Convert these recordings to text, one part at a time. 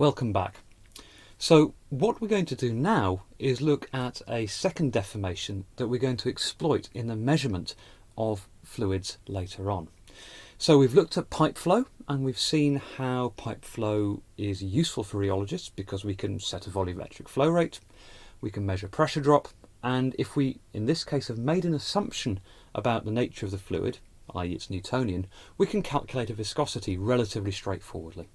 Welcome back. So what we're going to do now is look at a second deformation that we're going to exploit in the measurement of fluids later on. So we've looked at pipe flow and we've seen how pipe flow is useful for rheologists because we can set a volumetric flow rate, we can measure pressure drop, and if we, in this case, have made an assumption about the nature of the fluid, i.e. it's Newtonian, we can calculate a viscosity relatively straightforwardly.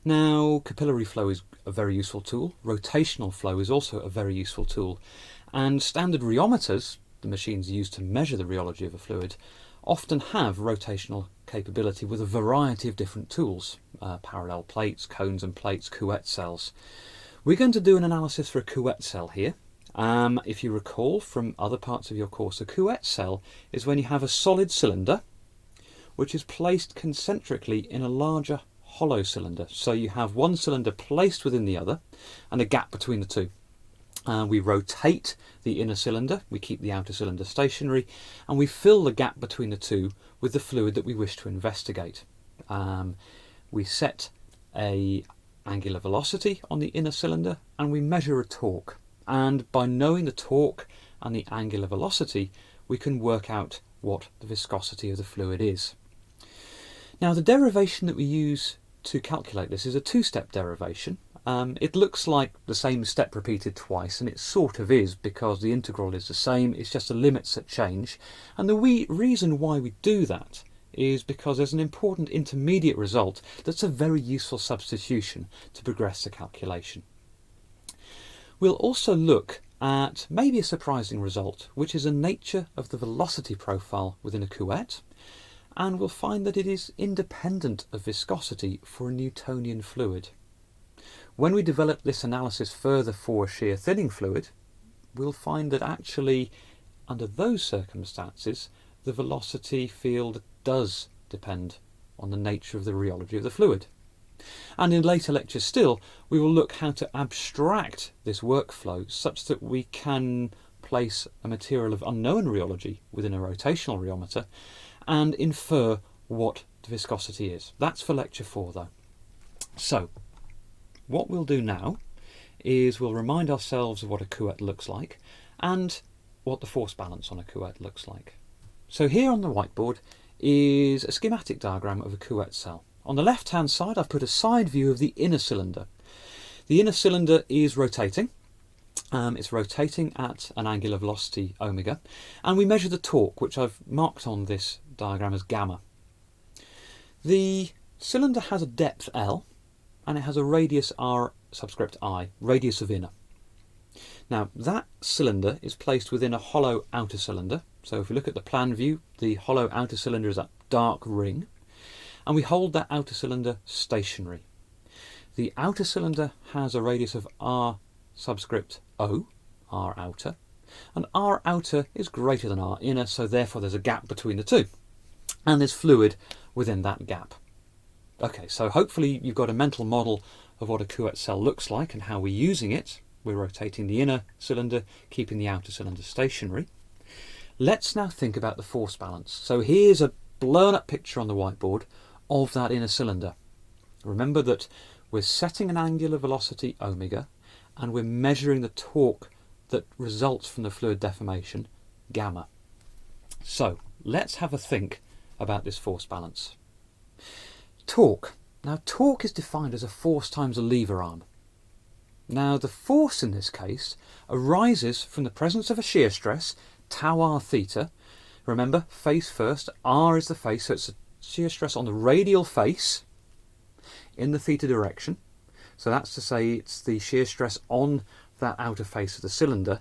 Now, capillary flow is a very useful tool, rotational flow is also a very useful tool, and standard rheometers, the machines used to measure the rheology of a fluid, often have rotational capability with a variety of different tools, parallel plates, cones and plates, Couette cells. We're going to do an analysis for a Couette cell here. If you recall from other parts of your course, a Couette cell is when you have a solid cylinder which is placed concentrically in a larger hollow cylinder. So you have one cylinder placed within the other and a gap between the two. We rotate the inner cylinder, we keep the outer cylinder stationary, and we fill the gap between the two with the fluid that we wish to investigate. We set an angular velocity on the inner cylinder and we measure a torque. And by knowing the torque and the angular velocity, we can work out what the viscosity of the fluid is. Now, the derivation that we use to calculate this is a two-step derivation. It looks like the same step repeated twice, and it sort of is because the integral is the same, it's just the limits that change. And the reason why we do that is because there's an important intermediate result that's a very useful substitution to progress the calculation. We'll also look at maybe a surprising result, which is the nature of the velocity profile within a Couette, and we'll find that it is independent of viscosity for a Newtonian fluid. When we develop this analysis further for a shear thinning fluid, we'll find that actually, under those circumstances, the velocity field does depend on the nature of the rheology of the fluid. And in later lectures still, we will look how to abstract this workflow such that we can place a material of unknown rheology within a rotational rheometer and infer what the viscosity is. That's for lecture 4 though. So, what we'll do now is we'll remind ourselves of what a Couette looks like and what the force balance on a Couette looks like. So here on the whiteboard is a schematic diagram of a Couette cell. On the left hand side I've put a side view of the inner cylinder. The inner cylinder is rotating. It's rotating at an angular velocity omega, and we measure the torque, which I've marked on this diagram as gamma. The cylinder has a depth L and it has a radius R subscript I, radius of inner. Now that cylinder is placed within a hollow outer cylinder. So if we look at the plan view, the hollow outer cylinder is that dark ring, and we hold that outer cylinder stationary. The outer cylinder has a radius of R subscript O, R outer, and R outer is greater than R inner, so therefore there's a gap between the two, and there's fluid within that gap. Okay, so hopefully you've got a mental model of what a Couette cell looks like and how we're using it. We're rotating the inner cylinder, keeping the outer cylinder stationary. Let's now think about the force balance. So here's a blown up picture on the whiteboard of that inner cylinder. Remember that we're setting an angular velocity omega and we're measuring the torque that results from the fluid deformation, gamma. So let's have a think about this force balance. Torque. Now torque is defined as a force times a lever arm. Now the force in this case arises from the presence of a shear stress, tau r theta. Remember, face first, R is the face, so it's a shear stress on the radial face in the theta direction. So that's to say it's the shear stress on that outer face of the cylinder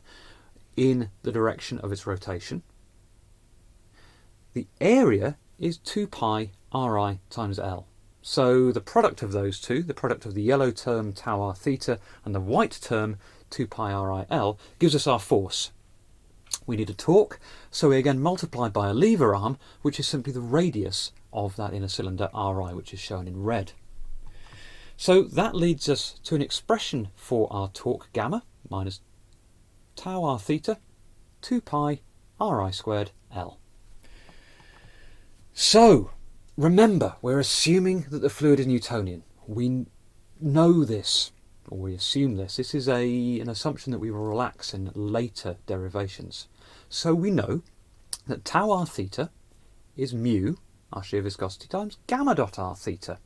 in the direction of its rotation. The area is 2 pi Ri times L. So the product of those two, the product of the yellow term tau r theta and the white term 2 pi Ri L, gives us our force. We need a torque, so we again multiply by a lever arm, which is simply the radius of that inner cylinder Ri, which is shown in red. So that leads us to an expression for our torque gamma minus tau r theta 2 pi Ri squared L. So remember, we're assuming that the fluid is Newtonian. We know this, or we assume this. This is an assumption that we will relax in later derivations. So we know that tau r theta is mu, our shear viscosity, times gamma dot r theta.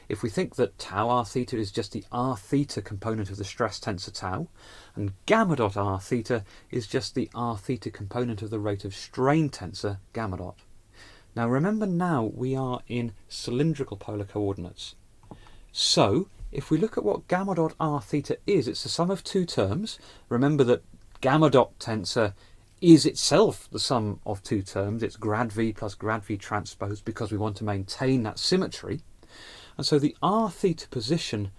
If we think that tau r theta is just the r theta component of the stress tensor tau, and gamma dot r theta is just the r theta component of the rate of strain tensor gamma dot. Now remember, now we are in cylindrical polar coordinates. So if we look at what gamma dot r theta is, it's the sum of two terms. Remember that gamma dot tensor is itself the sum of two terms. It's grad v plus grad v transpose, because we want to maintain that symmetry. And so the r theta position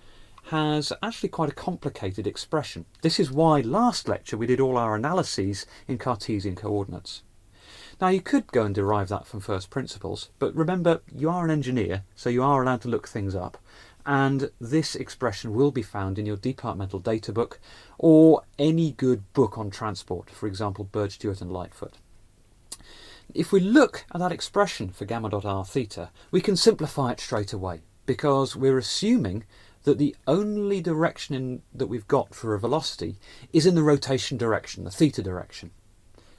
has actually quite a complicated expression. This is why last lecture we did all our analyses in Cartesian coordinates. Now you could go and derive that from first principles, but remember, you are an engineer, so you are allowed to look things up, and this expression will be found in your departmental data book or any good book on transport, for example Bird, Stewart and Lightfoot. If we look at that expression for gamma dot r theta, we can simplify it straight away, because we're assuming that the only direction that we've got for a velocity is in the rotation direction, the theta direction.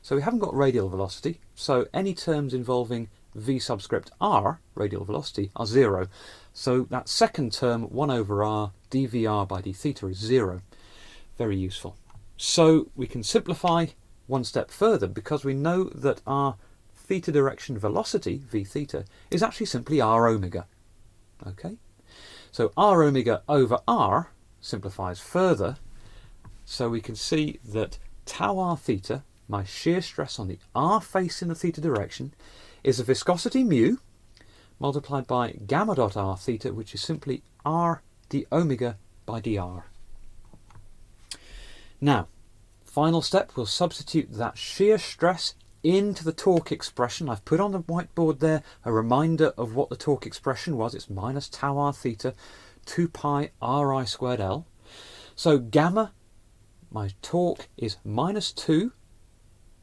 So we haven't got radial velocity, so any terms involving v subscript r, radial velocity, are 0. So that second term, 1 over r dvr by d theta, is 0. Very useful. So we can simplify one step further, because we know that our theta direction velocity, v theta, is actually simply r omega. Okay? So r omega over r simplifies further, so we can see that tau r theta, my shear stress on the r face in the theta direction, is a viscosity mu multiplied by gamma dot r theta, which is simply r d omega by dr. Now, final step, we'll substitute that shear stress into the torque expression. I've put on the whiteboard there a reminder of what the torque expression was. It's minus tau r theta 2 pi ri squared L. So gamma, my torque, is minus 2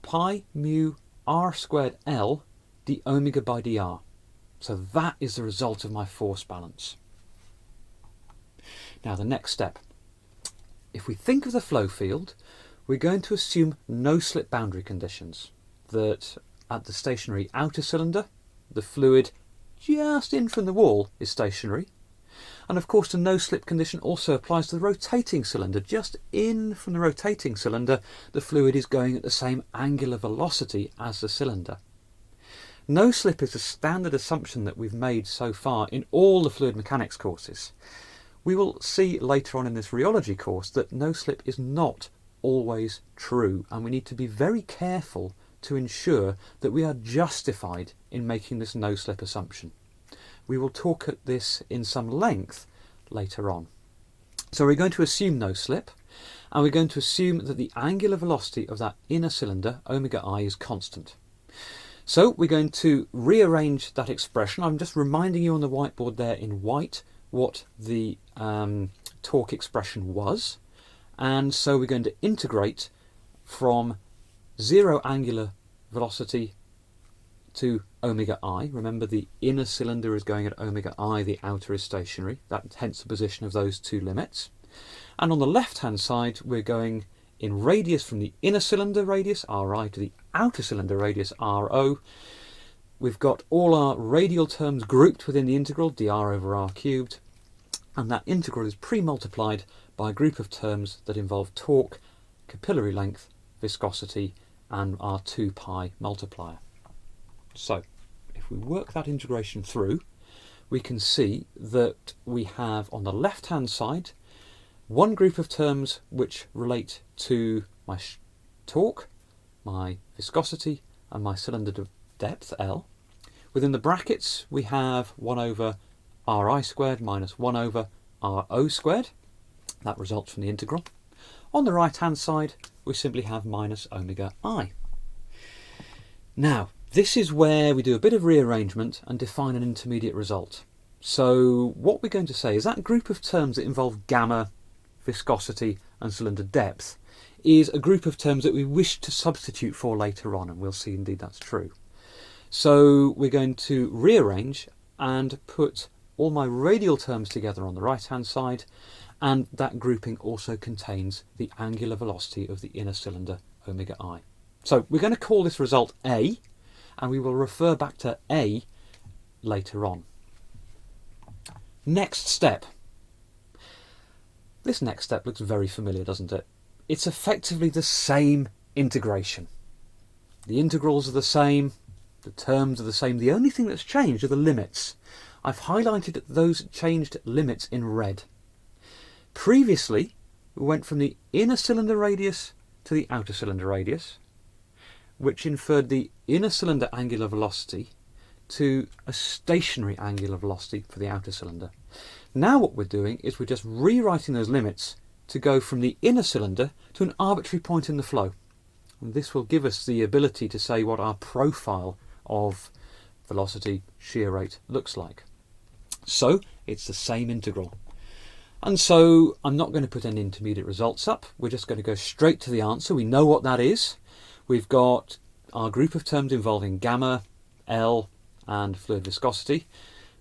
pi mu r squared L d omega by dr. So that is the result of my force balance. Now the next step. If we think of the flow field, we're going to assume no slip boundary conditions. That at the stationary outer cylinder, the fluid just in from the wall is stationary. And of course the no slip condition also applies to the rotating cylinder. Just in from the rotating cylinder, the fluid is going at the same angular velocity as the cylinder. No slip is a standard assumption that we've made so far in all the fluid mechanics courses. We will see later on in this rheology course that no slip is not always true, and we need to be very careful to ensure that we are justified in making this no slip assumption. We will talk at this in some length later on. So we're going to assume no slip, and we're going to assume that the angular velocity of that inner cylinder, omega I, is constant. So we're going to rearrange that expression. I'm just reminding you on the whiteboard there in white what the torque expression was, and so we're going to integrate from 0 angular velocity to omega I. Remember, the inner cylinder is going at omega I, the outer is stationary. That's hence the position of those two limits. And on the left hand side, we're going in radius from the inner cylinder radius, Ri, to the outer cylinder radius, Ro. We've got all our radial terms grouped within the integral, dr over r cubed, and that integral is pre-multiplied by a group of terms that involve torque, capillary length, viscosity, and our 2 pi multiplier. So, if we work that integration through, we can see that we have on the left hand side one group of terms which relate to my torque, my viscosity, and my cylinder depth, L. Within the brackets we have 1 over Ri squared minus 1 over Ro squared. That results from the integral. On the right hand side we simply have minus omega I. Now this is where we do a bit of rearrangement and define an intermediate result. So what we're going to say is that group of terms that involve gamma, viscosity and cylinder depth is a group of terms that we wish to substitute for later on, and we'll see indeed that's true. So we're going to rearrange and put all my radial terms together on the right hand side, and that grouping also contains the angular velocity of the inner cylinder omega I. So we're going to call this result A, and we will refer back to A later on. Next step. This next step looks very familiar, doesn't it? It's effectively the same integration. The integrals are the same, the terms are the same. The only thing that's changed are the limits. I've highlighted those changed limits in red. Previously, we went from the inner cylinder radius to the outer cylinder radius, which inferred the inner cylinder angular velocity to a stationary angular velocity for the outer cylinder. Now what we're doing is we're just rewriting those limits to go from the inner cylinder to an arbitrary point in the flow. And this will give us the ability to say what our profile of velocity shear rate looks like. So it's the same integral. And so I'm not going to put any intermediate results up. We're just going to go straight to the answer. We know what that is. We've got our group of terms involving gamma, L, and fluid viscosity,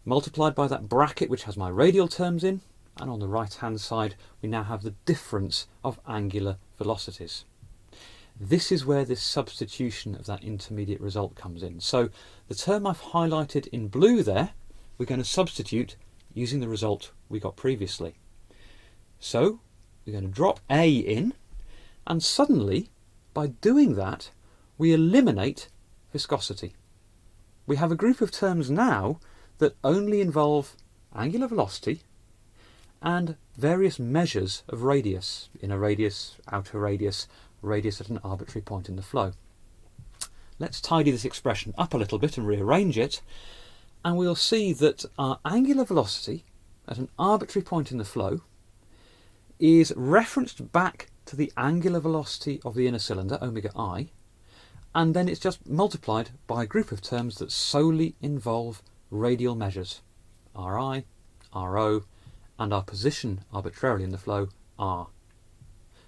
multiplied by that bracket which has my radial terms in, and on the right hand side we now have the difference of angular velocities. This is where this substitution of that intermediate result comes in. So the term I've highlighted in blue there, we're going to substitute using the result we got previously. So we're going to drop A in, and suddenly by doing that we eliminate viscosity. We have a group of terms now that only involve angular velocity and various measures of radius, inner radius, outer radius, radius at an arbitrary point in the flow. Let's tidy this expression up a little bit and rearrange it, and we'll see that our angular velocity at an arbitrary point in the flow is referenced back to the angular velocity of the inner cylinder, omega I, and then it's just multiplied by a group of terms that solely involve radial measures, Ri, Ro, and our position arbitrarily in the flow, R.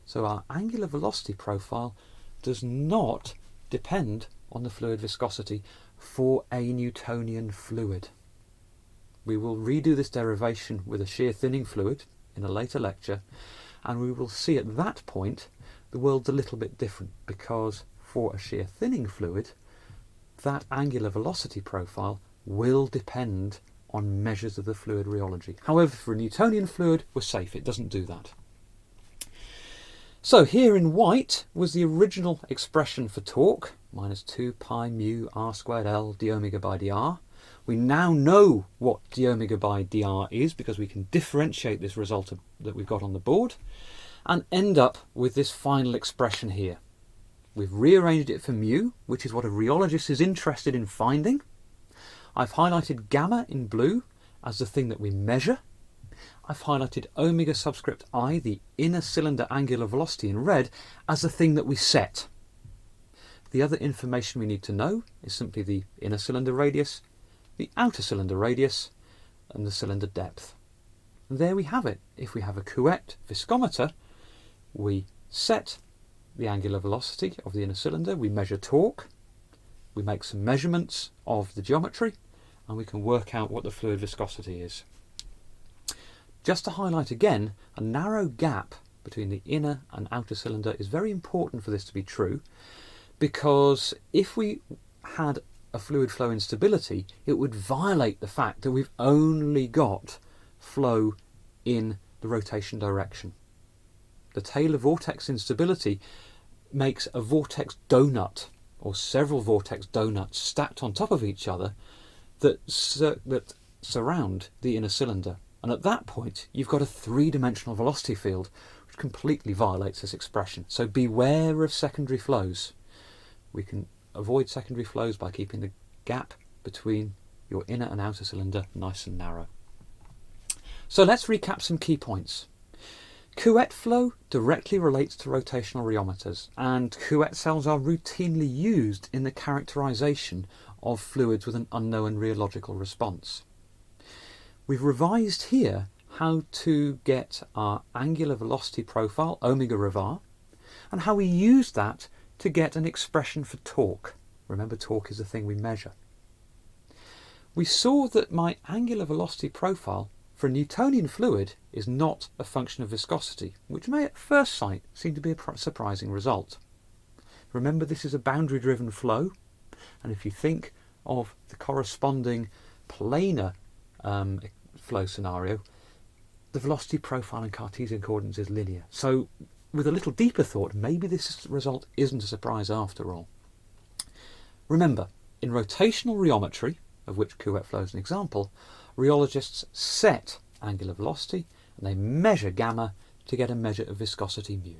So our angular velocity profile does not depend on the fluid viscosity for a Newtonian fluid. We will redo this derivation with a shear thinning fluid in a later lecture, and we will see at that point the world's a little bit different, because for a shear thinning fluid that angular velocity profile will depend on measures of the fluid rheology. However, for a Newtonian fluid we're safe, it doesn't do that. So here in white was the original expression for torque, minus 2 pi mu r squared L d omega by dr. We now know what d omega by dr is because we can differentiate this result that we've got on the board and end up with this final expression here. We've rearranged it for mu, which is what a rheologist is interested in finding. I've highlighted gamma in blue as the thing that we measure. I've highlighted omega subscript I, the inner cylinder angular velocity, in red as the thing that we set. The other information we need to know is simply the inner cylinder radius, the outer cylinder radius, and the cylinder depth. And there we have it. If we have a Couette viscometer, we set the angular velocity of the inner cylinder, we measure torque, we make some measurements of the geometry, and we can work out what the fluid viscosity is. Just to highlight again, a narrow gap between the inner and outer cylinder is very important for this to be true, because if we had a fluid flow instability, it would violate the fact that we've only got flow in the rotation direction. The Taylor vortex instability makes a vortex donut, or several vortex donuts stacked on top of each other that surround the inner cylinder. And at that point you've got a three-dimensional velocity field, which completely violates this expression. So beware of secondary flows. We can avoid secondary flows by keeping the gap between your inner and outer cylinder nice and narrow. So let's recap some key points. Couette flow directly relates to rotational rheometers, and Couette cells are routinely used in the characterization of fluids with an unknown rheological response. We've revised here how to get our angular velocity profile, omega rev r, and how we use that to get an expression for torque. Remember, torque is the thing we measure. we saw that my angular velocity profile for a Newtonian fluid is not a function of viscosity, which may at first sight seem to be a surprising result. Remember, this is a boundary-driven flow, and if you think of the corresponding planar flow scenario, the velocity profile in Cartesian coordinates is linear. So with a little deeper thought, maybe this result isn't a surprise after all. Remember, in rotational rheometry, of which Couette flow is an example, rheologists set angular velocity and they measure gamma to get a measure of viscosity mu.